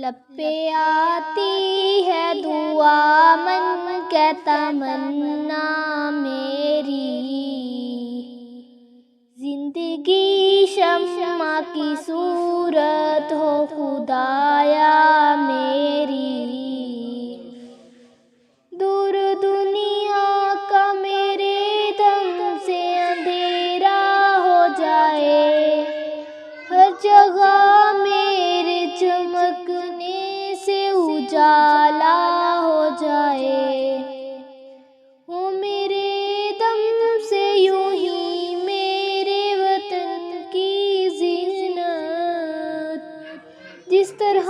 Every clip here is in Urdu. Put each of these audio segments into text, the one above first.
لب پہ آتی ہے دعا من کے تمنا میری، زندگی شمع کی صورت ہو خدایا میری، دور دنیا کا میرے دم سے اندھیرا ہو جائے، ہر جگہ میرے چمکنے سے اجالا ہو جائے، ہو میرے دم سے یوں ہی میرے وطن کی زینت، جس طرح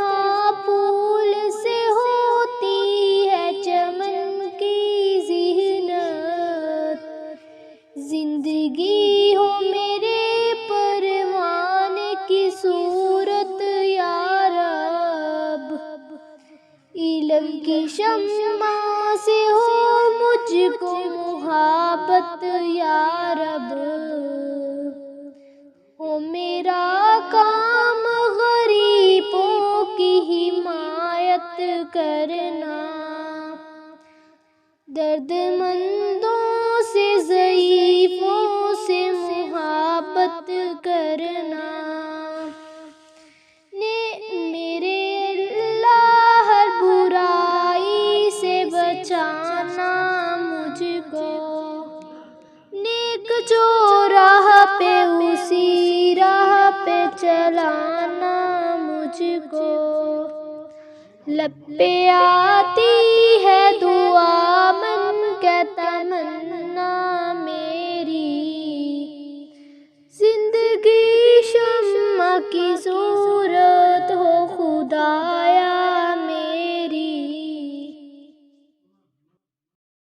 پھول سے ہوتی ہے چمن کی زینت، زندگی ہو میرے پروانے کی صورت یا رب، علم کی شمع سے ہو مجھ کو محبت یا رب، ہو میرا کام غریبوں کی حمایت کرنا، درد مندوں سے ضعیفوں سے محبت کرنا، میرے اللہ ہر برائی سے بچانا مجھ کو، نیک جو راہ پہ اسی راہ پہ چلانا مجھ کو، لب پہ آتی ہے دعا